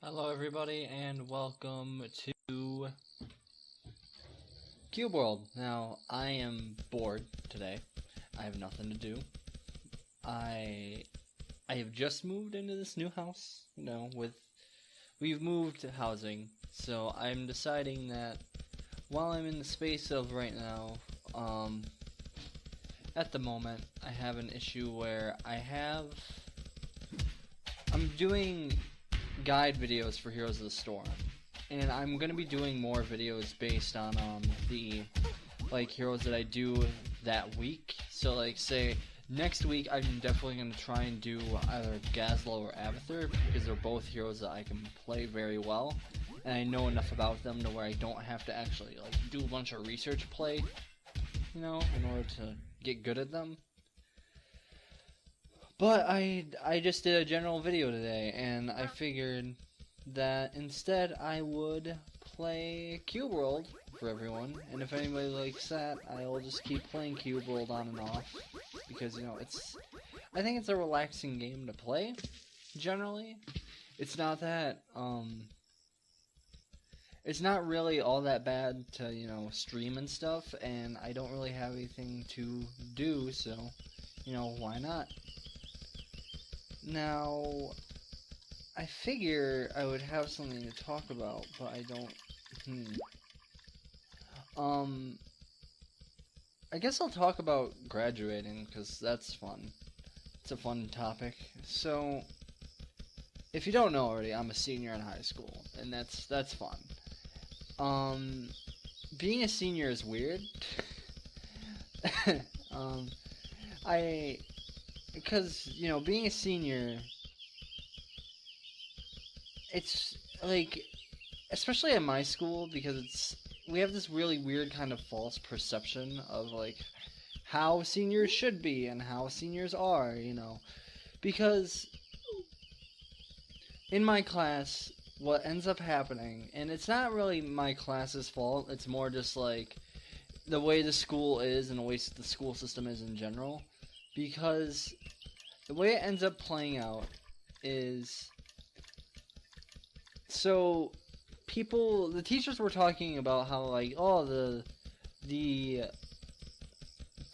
Hello everybody and welcome to cubeworld. Now, I am bored today. I have nothing to do. I have just moved into this new house, we've moved housing, so I'm deciding that while I'm in the space of right now, at the moment, I have an issue where I'm doing guide videos for Heroes of the Storm, and I'm gonna be doing more videos based on the heroes that I do that week. So say next week I'm definitely gonna try and do either Gazlo or Abathur, because they're both heroes that I can play very well, and I know enough about them to where I don't have to actually do a bunch of research play, in order to get good at them. But I just did a general video today, and I figured that instead I would play cubeworld for everyone, and if anybody likes that, I'll just keep playing cubeworld on and off, because I think it's a relaxing game to play. Generally, it's not that it's not really all that bad to stream and stuff, and I don't really have anything to do, so why not? Now, I figure I would have something to talk about, but I don't. I guess I'll talk about graduating, because that's fun. It's a fun topic. So, if you don't know already, I'm a senior in high school, and that's fun. Being a senior is weird. Because, being a senior, it's especially at my school, because we have this really weird kind of false perception of how seniors should be and how seniors are, because in my class, what ends up happening, and it's not really my class's fault, it's more just the way the school is and the way the school system is in general. Because the way it ends up playing out is, so the teachers were talking about how the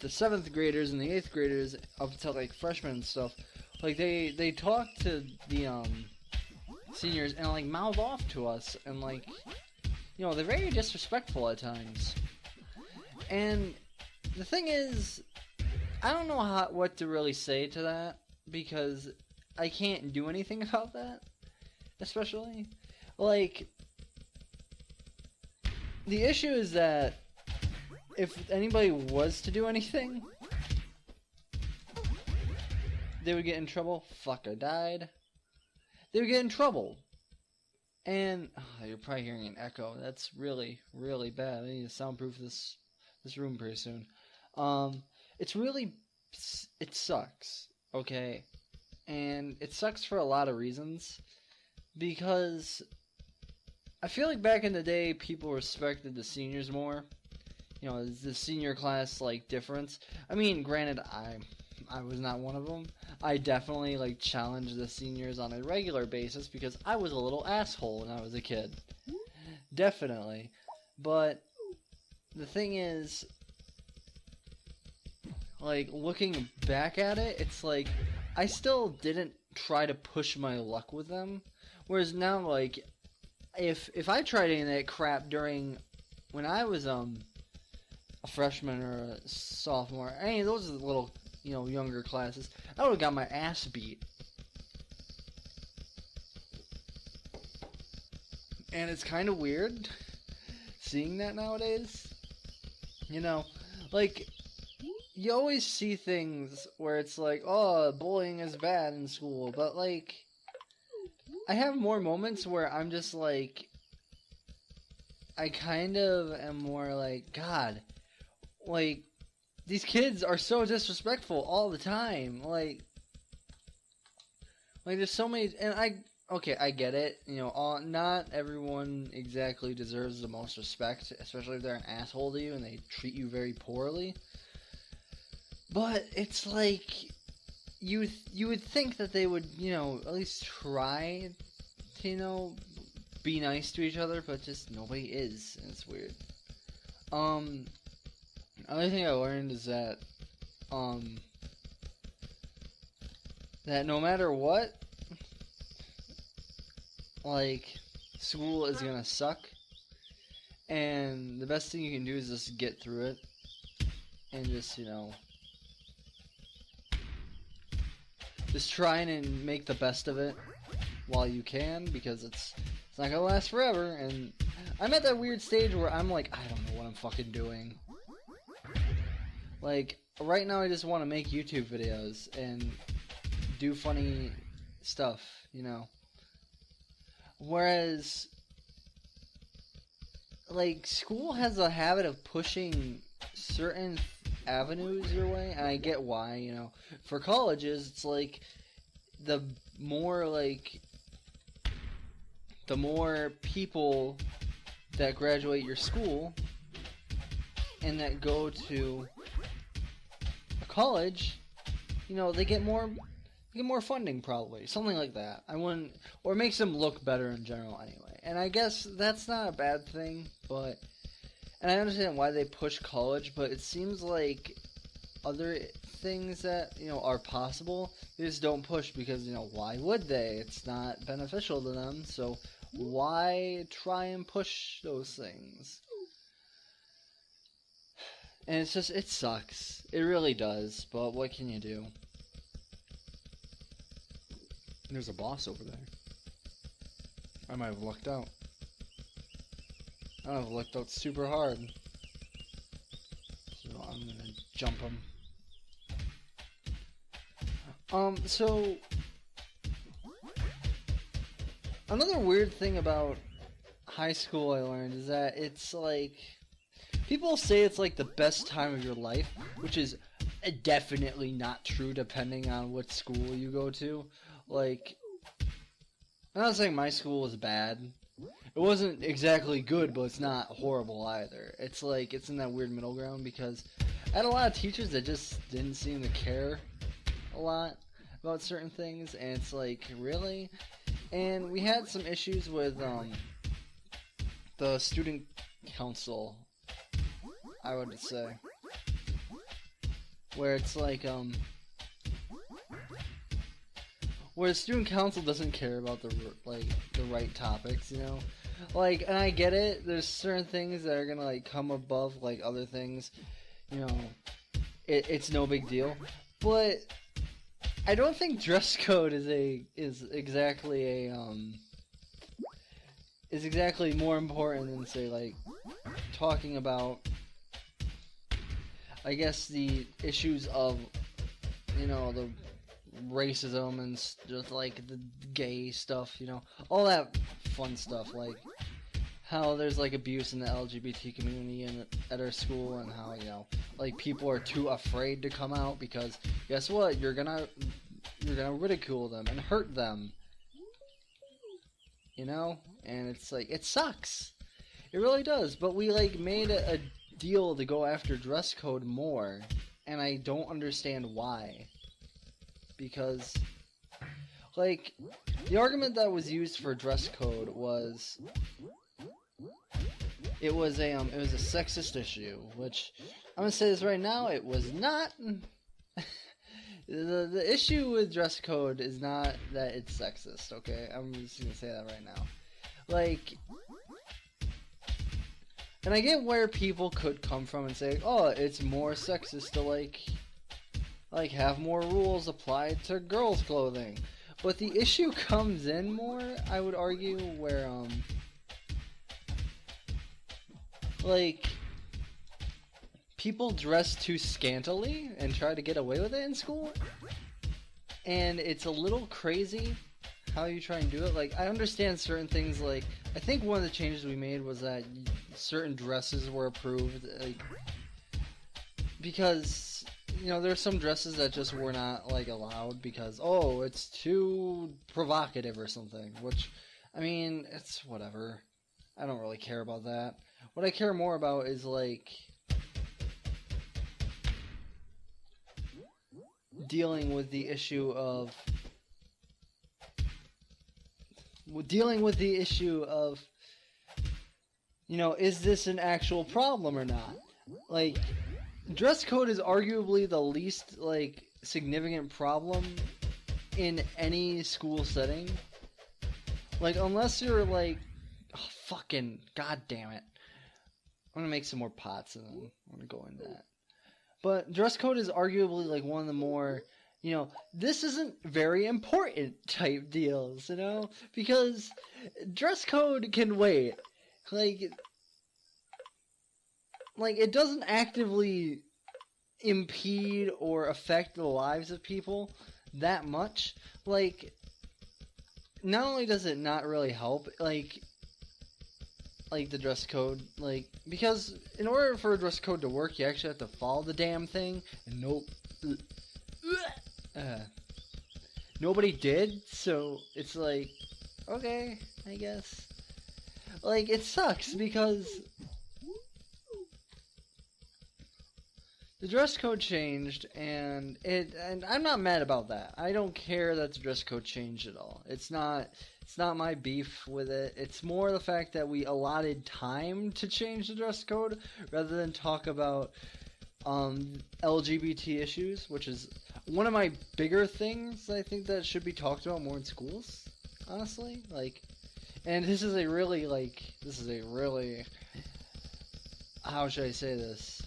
7th graders and the 8th graders up until freshmen and stuff, they talk to the seniors and mouth off to us, and they're very disrespectful at times. And the thing is, I don't know what to really say to that, because I can't do anything about that, especially. The issue is that if anybody was to do anything, they would get in trouble. Fuck, I died. They would get in trouble. And, you're probably hearing an echo. That's really, really bad. I need to soundproof this room pretty soon. It sucks, okay? And it sucks for a lot of reasons, because I feel back in the day, people respected the seniors more. The senior class, difference. I mean, granted, I was not one of them. I definitely, challenged the seniors on a regular basis, because I was a little asshole when I was a kid. Definitely. But the thing is, looking back at it, it's I still didn't try to push my luck with them. Whereas now, if I tried any of that crap when I was a freshman or a sophomore, any of those little younger classes, I would have got my ass beat. And it's kind of weird seeing that nowadays. You always see things where it's oh, bullying is bad in school, but I have more moments where I'm just I kind of am more God, these kids are so disrespectful all the time. There's so many, and I get it. Not everyone exactly deserves the most respect, especially if they're an asshole to you and they treat you very poorly. But it's you would think that they would, at least try you know, be nice to each other, but just nobody is, and it's weird. Another thing I learned is that, that no matter what, like, school is gonna suck, and the best thing you can do is just get through it, and just, you know, just try and make the best of it while you can, because it's not gonna last forever. And I'm at that weird stage where I'm like, I don't know what I'm fucking doing. Like, right now I just want to make YouTube videos and do funny stuff, you know. Whereas, like, school has a habit of pushing certain avenues your way, and I get why, you know. For colleges, it's like, the more people that graduate your school and that go to a college, you know, they get more funding, probably, something like that. I wouldn't, or it makes them look better in general anyway. And I guess that's not a bad thing, but, and I understand why they push college, but it seems like other things that, you know, are possible, they just don't push because, you know, why would they? It's not beneficial to them, so why try and push those things? And it's just, it sucks. It really does, but what can you do? There's a boss over there. I might have lucked out. I might have lucked out super hard. So I'm gonna jump him. So another weird thing about high school I learned is that it's like, people say it's like the best time of your life, which is definitely not true depending on what school you go to. Like, I'm not saying my school was bad. It wasn't exactly good, but it's not horrible either. It's like, it's in that weird middle ground, because I had a lot of teachers that just didn't seem to care a lot about certain things, and it's like, really? And we had some issues with the student council, I would say, where it's like, where the student council doesn't care about the right topics, you know? Like, and I get it, there's certain things that are gonna, like, come above, like, other things, you know, it's no big deal, but I don't think dress code is exactly more important than, say, like, talking about, I guess, the issues of, you know, the racism and just, like, the gay stuff, you know, all that fun stuff, like how there's, like, abuse in the LGBT community and at our school, and how, you know, like, people are too afraid to come out because guess what, you're gonna ridicule them and hurt them, you know. And it's like, it sucks, it really does. But we, like, made a deal to go after dress code more, and I don't understand why. Because, like, the argument that was used for dress code was it was a sexist issue, which I'm gonna say this right now, it was not. The issue with dress code is not that it's sexist, okay? I'm just gonna say that right now. Like, and I get where people could come from and say, oh, it's more sexist to, like have more rules applied to girls' clothing. But the issue comes in more, I would argue, where, like, people dress too scantily and try to get away with it in school. And it's a little crazy how you try and do it. Like, I understand certain things, like, I think one of the changes we made was that certain dresses were approved, like, because, you know, there's some dresses that just were not, like, allowed because, oh, it's too provocative or something, which, I mean, it's whatever. I don't really care about that. What I care more about is, like, dealing with the issue of, dealing with the issue of, you know, is this an actual problem or not? Like, dress code is arguably the least, like, significant problem in any school setting. Like, unless you're like, oh, fucking, god damn it. I'm gonna make some more pots and then I'm gonna go into that. But dress code is arguably like one of the more, you know, this isn't very important type deals, you know? Because dress code can wait. Like it doesn't actively impede or affect the lives of people that much. Like, not only does it not really help, like the dress code, like, because in order for a dress code to work, you actually have to follow the damn thing, and nobody did, so it's like, okay, I guess. Like, it sucks, because the dress code changed, and I'm not mad about that. I don't care that the dress code changed at all. It's not my beef with it. It's more the fact that we allotted time to change the dress code rather than talk about LGBT issues, which is one of my bigger things I think that should be talked about more in schools, honestly. Like, and this is a really, how should I say this?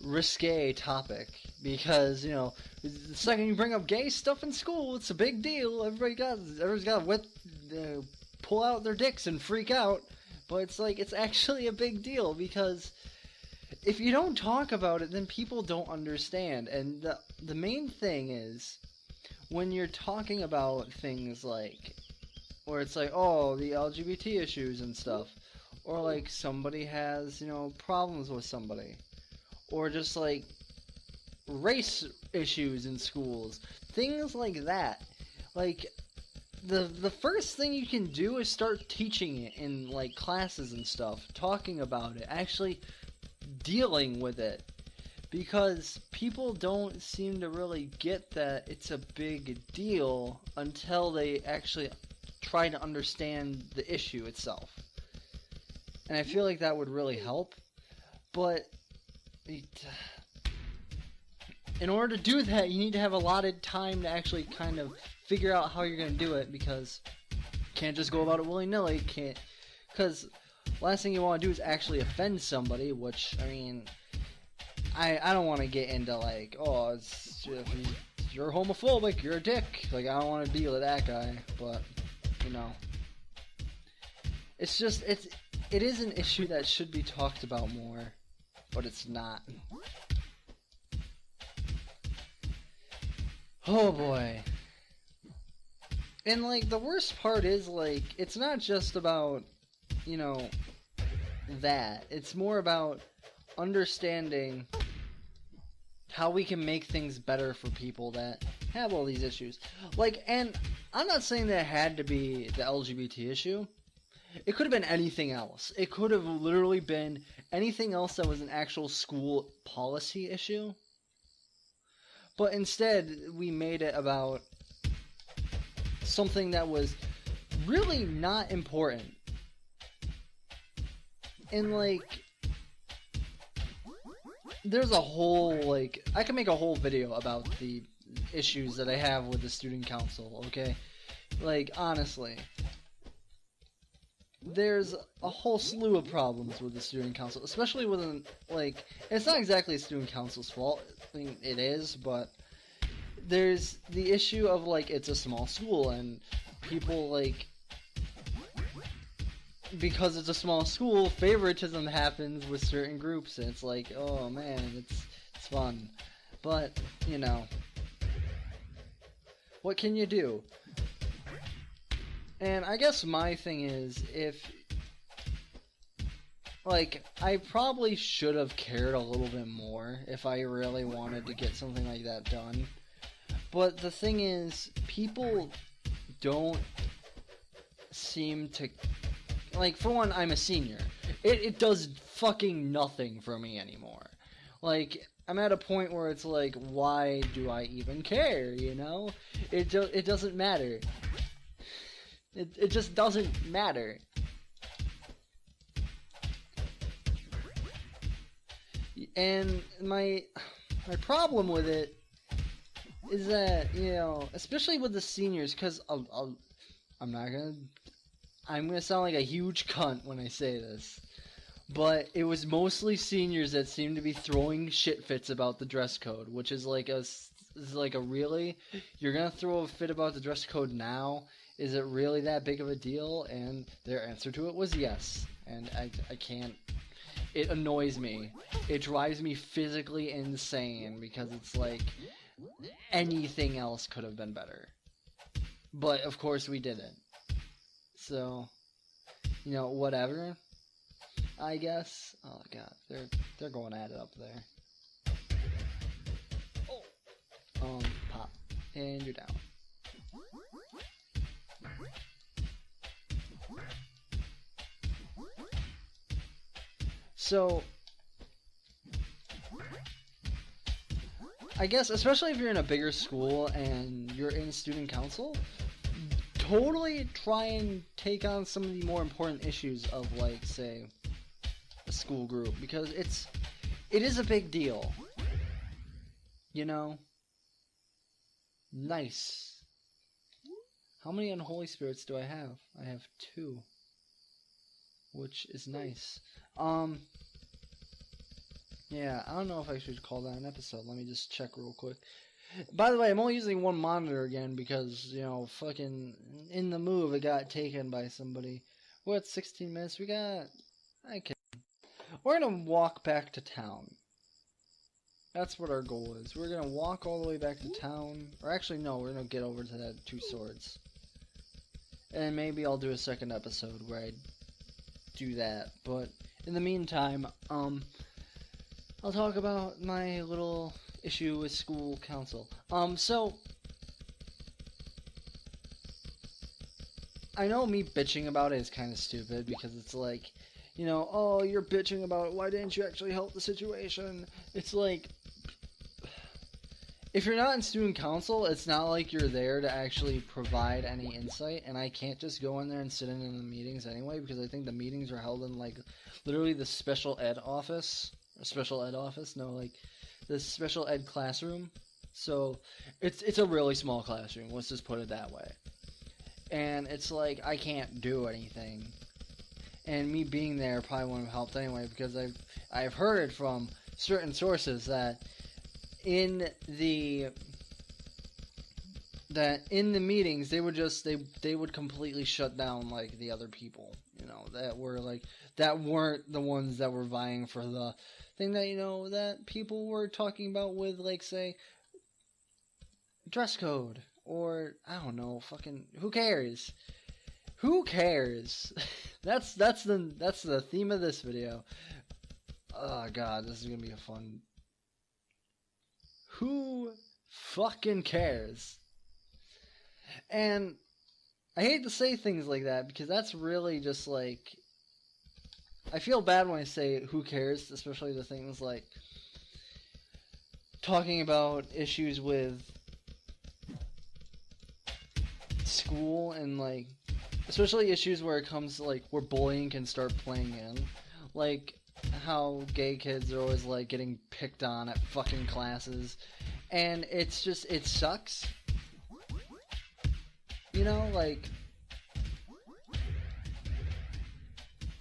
Risque topic, because, you know, the second you bring up gay stuff in school, it's a big deal. Everybody's got to pull out their dicks and freak out. But it's like, it's actually a big deal, because if you don't talk about it, then people don't understand. And the main thing is, when you're talking about things like, where it's like, oh, the LGBT issues and stuff, or like somebody has, you know, problems with somebody, or just like race issues in schools, things like that. Like, the first thing you can do is start teaching it in like classes and stuff, talking about it, actually dealing with it, because people don't seem to really get that it's a big deal until they actually try to understand the issue itself. And I feel like that would really help, but in order to do that, you need to have allotted time to actually kind of figure out how you're going to do it, because you can't just go about it willy-nilly. Because last thing you want to do is actually offend somebody, which, I mean, I don't want to get into like, oh, it's, if you're homophobic, you're a dick. Like, I don't want to be with that guy, but, you know, it's just, it is an issue that should be talked about more, but it's not. Oh boy. And like, the worst part is, like, it's not just about, you know, that. It's more about understanding how we can make things better for people that have all these issues. Like, and I'm not saying that it had to be the LGBT issue. It could have been anything else. It could have literally been anything else that was an actual school policy issue. But instead, we made it about something that was really not important. And, like, there's a whole, like, I can make a whole video about the issues that I have with the student council, okay? Like, honestly, there's a whole slew of problems with the student council, especially with, like, it's not exactly the student council's fault. I mean, it is, but there's the issue of, like, it's a small school, and people, like, because it's a small school, favoritism happens with certain groups, and it's like, oh man, it's fun. But, you know, what can you do? And I guess my thing is, if, like, I probably should have cared a little bit more if I really wanted to get something like that done. But the thing is, people don't seem to, like, for one, I'm a senior. It does fucking nothing for me anymore. Like, I'm at a point where it's like, why do I even care, you know? It doesn't matter. It just doesn't matter. And my problem with it is that, you know, especially with the seniors, because I'm gonna sound like a huge cunt when I say this, but it was mostly seniors that seemed to be throwing shit fits about the dress code, which is like a really, you're gonna throw a fit about the dress code now? Is it really that big of a deal? And their answer to it was yes. And I can't. It annoys me. It drives me physically insane because it's like anything else could have been better. But of course we didn't. So, you know, whatever. I guess. Oh god, they're going at it up there. Oh. Pop. And you're down. So, I guess, especially if you're in a bigger school and you're in student council, totally try and take on some of the more important issues of, like, say, a school group, because it is a big deal. You know? Nice. How many unholy spirits do I have? I have 2. Which is nice. Yeah, I don't know if I should call that an episode. Let me just check real quick. By the way, I'm only using one monitor again because, you know, fucking in the move it got taken by somebody. What, 16 minutes? Okay. We're gonna walk back to town. That's what our goal is. We're gonna walk all the way back to town. Or actually, no, we're gonna get over to that 2 swords. And maybe I'll do a second episode where I do that. But in the meantime, I'll talk about my little issue with school council. So I know me bitching about it is kind of stupid because it's like, you know, oh, you're bitching about it. Why didn't you actually help the situation? It's like, if you're not in student council, it's not like you're there to actually provide any insight, and I can't just go in there and sit in the meetings anyway, because I think the meetings are held in, like, literally the special ed office. Special ed office? No, like, the special ed classroom. So, it's a really small classroom, let's just put it that way. And it's like, I can't do anything. And me being there probably wouldn't have helped anyway, because I've heard from certain sources that in the meetings they would completely shut down, like, the other people, you know, that weren't the ones that were vying for the thing that, you know, that people were talking about with, like, say, dress code, or I don't know, fucking who cares? That's the theme of this video. Oh god, this is gonna be a fun. Who fucking cares? And I hate to say things like that because that's really just like, I feel bad when I say who cares, especially the things like talking about issues with school and, like, especially issues where it comes to, like, where bullying can start playing in, like how gay kids are always, like, getting picked on at fucking classes, and it's just, it sucks, you know, like,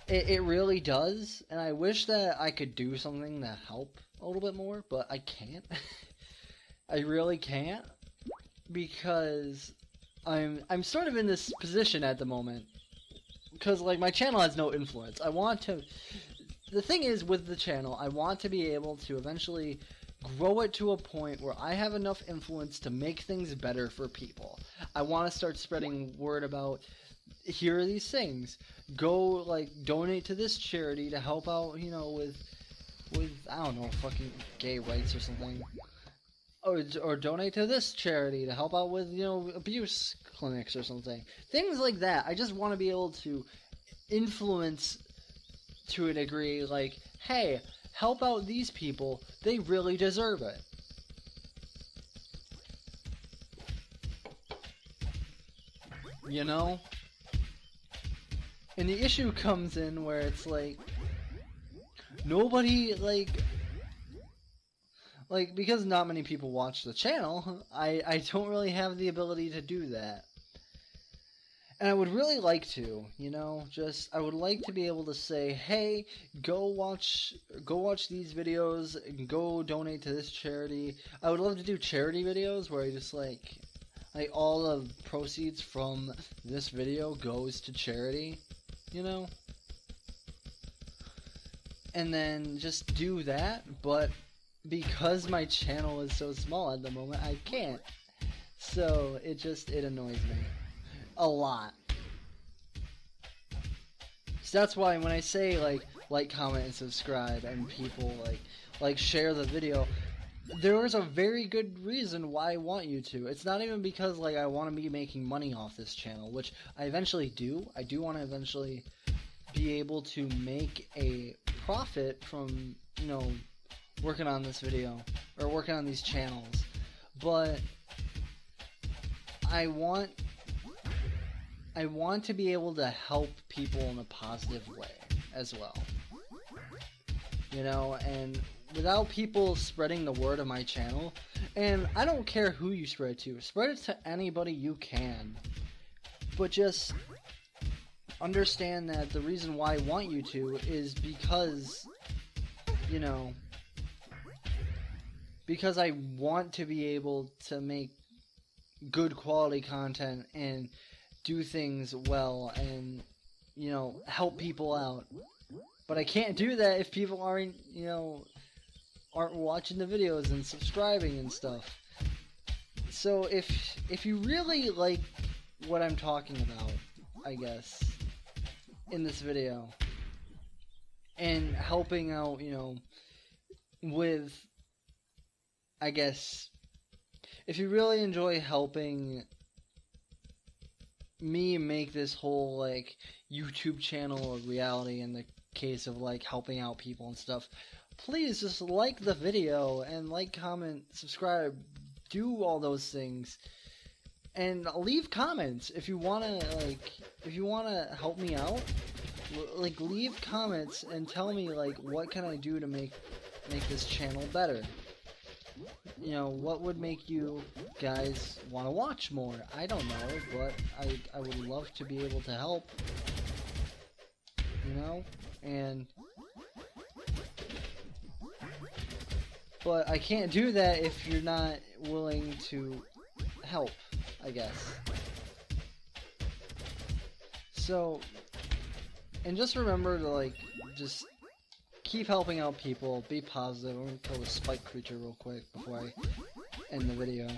it really does, and I wish that I could do something to help a little bit more, but I can't. I really can't, because I'm sort of in this position at the moment, because, like, my channel has no influence. The thing is with the channel, I want to be able to eventually grow it to a point where I have enough influence to make things better for people. I want to start spreading word about, here are these things. Go, like, donate to this charity to help out, you know, with I don't know, fucking gay rights or something. Or donate to this charity to help out with, you know, abuse clinics or something. Things like that. I just want to be able to influence to a degree, like, hey, help out these people, they really deserve it. You know? And the issue comes in where it's like, nobody, because not many people watch the channel, I don't really have the ability to do that. And I would really like to, you know, I would like to be able to say, hey, go watch these videos, and go donate to this charity. I would love to do charity videos where I just like all the proceeds from this video goes to charity, you know? And then just do that, but because my channel is so small at the moment, I can't. So it annoys me a lot. So that's why when I say like, comment, and subscribe, and people like share the video, there is a very good reason why I want you to. It's not even because like I want to be making money off this channel, which I eventually do. I do want to eventually be able to make a profit from, you know, working on this video or working on these channels, but I want to be able to help people in a positive way as well, you know, and without people spreading the word of my channel, and I don't care who you spread it to anybody you can, but just understand that the reason why I want you to is because, you know, because I want to be able to make good quality content and do things well and, you know, help people out. But I can't do that if people aren't, you know, aren't watching the videos and subscribing and stuff. So if you really like what I'm talking about, I guess, in this video, and helping out, you know, with, I guess, if you really enjoy helping me make this whole like YouTube channel a reality in the case of like helping out people and stuff, please just like the video and like, comment, subscribe, do all those things, and leave comments if you wanna help me out. Like, leave comments and tell me like what can I do to make this channel better. You know, what would make you guys want to watch more? I don't know, but I would love to be able to help, you know, but I can't do that if you're not willing to help, I guess. So, and just remember to like, just keep helping out people, be positive. I'm gonna kill this spike creature real quick before I end the video.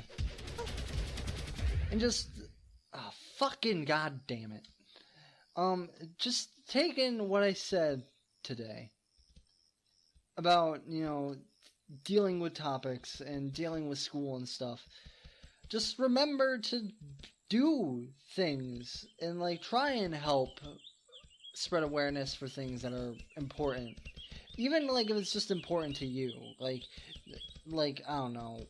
And just, fucking goddamn it. Just take in what I said today about, you know, dealing with topics and dealing with school and stuff. Just remember to do things and like try and help spread awareness for things that are important. Even like if it's just important to you, like I don't know,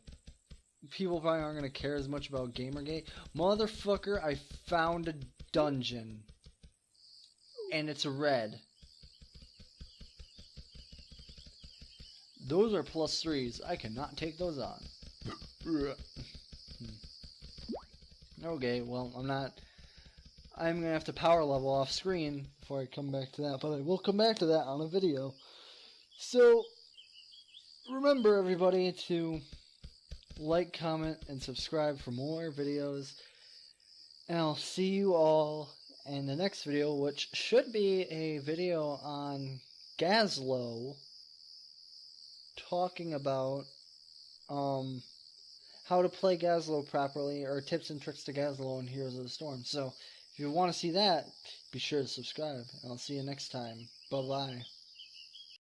people probably aren't gonna care as much about Gamergate. Motherfucker, I found a dungeon, and it's red. Those are +3s. I cannot take those on. Okay, well, I'm gonna have to power level off screen before I come back to that, but I will come back to that on a video. So, remember everybody to like, comment, and subscribe for more videos, and I'll see you all in the next video, which should be a video on Gazlo, talking about how to play Gazlo properly, or tips and tricks to Gazlo in Heroes of the Storm. So, if you want to see that, be sure to subscribe, and I'll see you next time. Bye-bye.